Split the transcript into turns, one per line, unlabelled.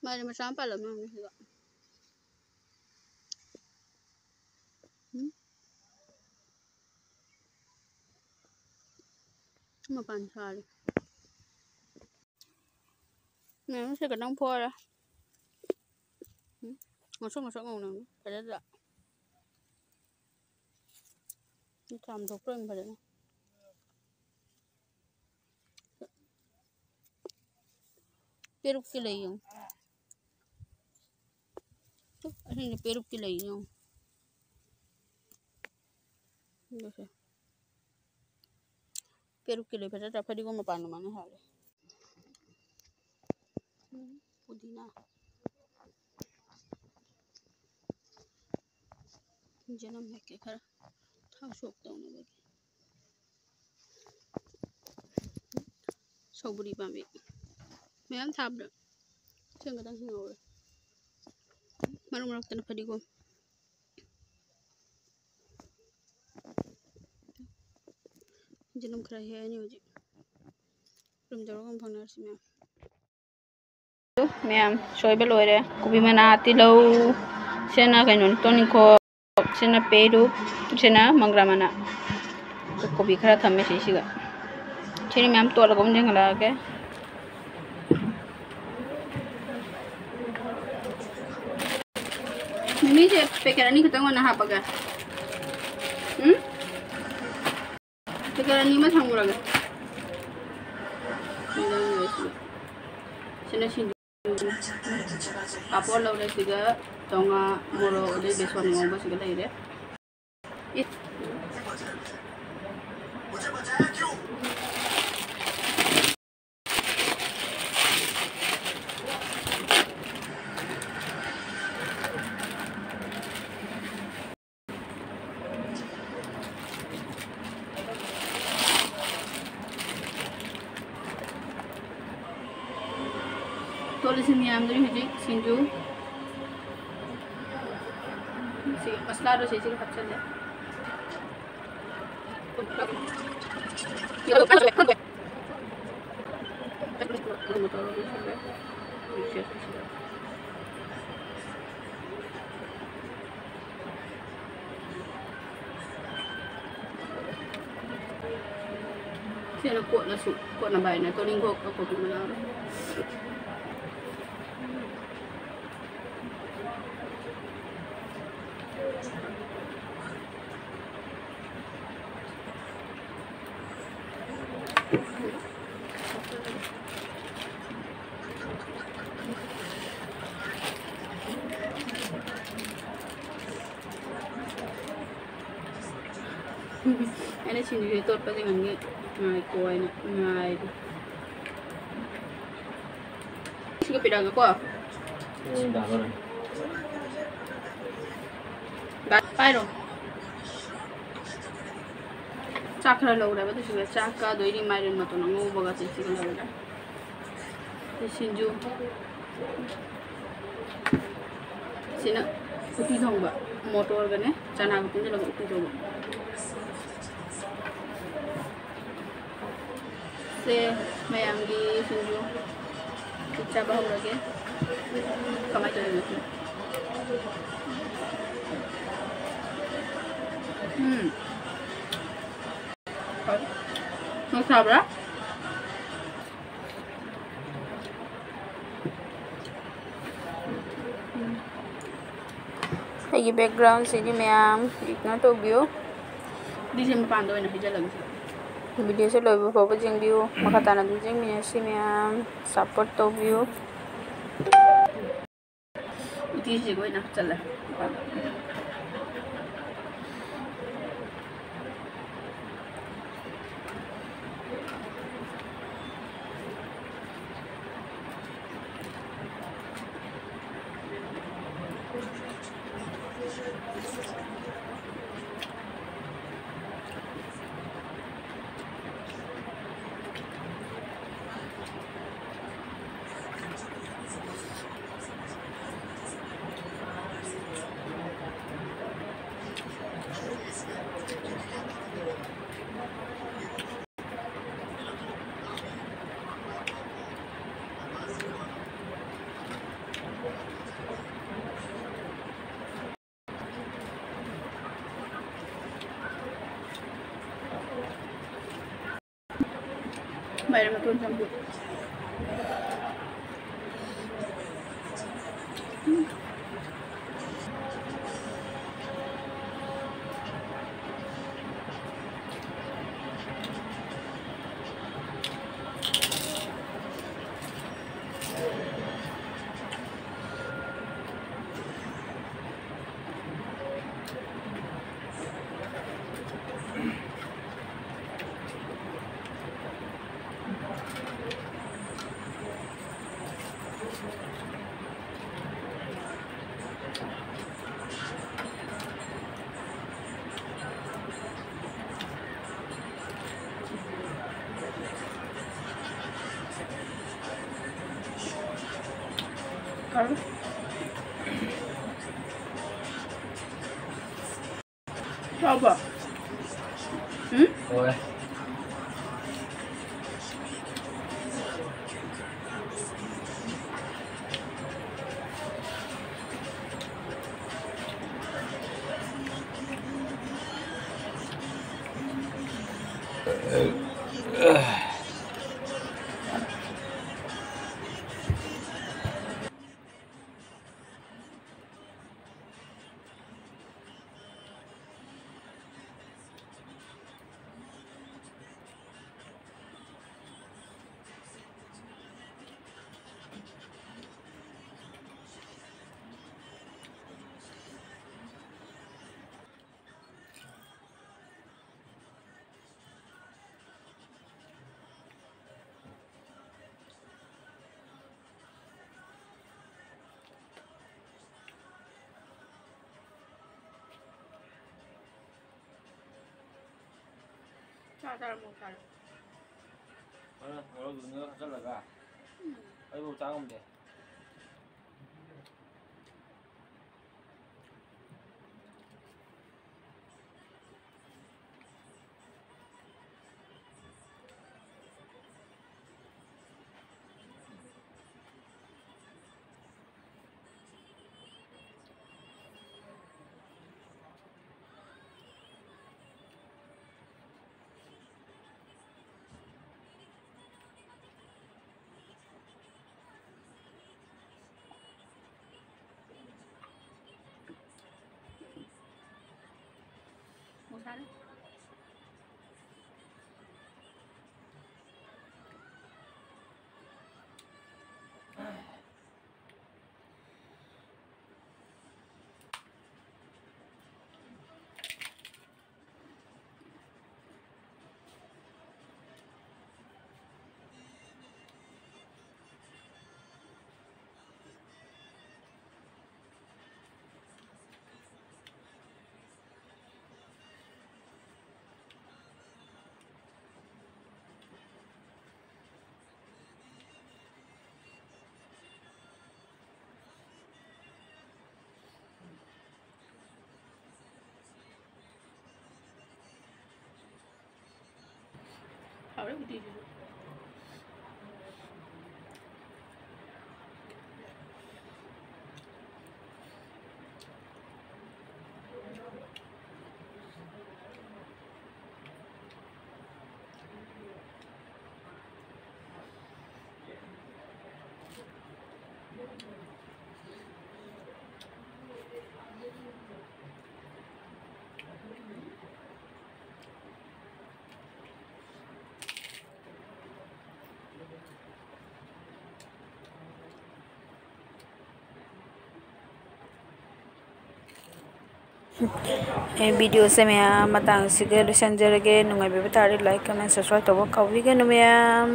Mari macam apa lah memang juga. Mapan sekali. Memang saya kadang puas lah. Masuk ngomong pada tak. Macam tu pun pada. Peruk kilai yung. Ini peruk kilai yung. Peruk kilai pada dapat di gua mapan mana hal. Pudina. Jangan make kar. Thau sok tau na bagi. Soburi pambi. Memang thap dah. Saya kadang hingaw. Marung tanah padi gua. Jangan kerai hai ni uji. Belum jauh kan pangnar sih memang. Memang soy beloi deh. Kopi mana tilau. Sena kainun toniko. Sena peru. Sena mangramana. Kopi kara thamme sih sih ga. Jadi memang tu alagom jangan lagi. Ini je pekeran ni ketemu nah apa ga? Pekeran ni mah tangguh lagi. Sini sini. Apa lau dah siga, tonga moro dah besok ni ngomong siga dah ini. Tulis ini ambil hiji sinju. Si masla ro sisi kacau ya. Saya nak kuat nasi, kuat nak bayar. Tuh lingkup aku tu mana? Ini sini itu apa sih kan ngai kuai ngai. Sih kepedang aku.
Sudah baru.
Baik dong. Cakra lau dah betul sih. Cakra doi ni main matu nangu baga sih sih lau dah. Sinju. Sini uti thong ba. Motor kan ya. Cana aku pun jalan uti thong. Se mayanggi sinju. Kita bahu lagi. Kamai tu lagi. Masuk berapa? Lagi background sini memang ikna tu view. Di sini pandu ini hijau lagi. Video se loibo photo jeng view. Maka tanah tu jeng minyak sih memang support tu view. Itu sih gue nak cila. Mayroon matun sampu. Kalau apa?
Ôi.
Sao một cái.
Nó gừng nữa rất là gà. Ấy bột trắng không để.
Một sao đấy. Kalau gede dulu.
Video से मैं मतंग से लोसनजरगे नुंगाइबे तारे like comment subscribe तब कौबीगनु ma'am.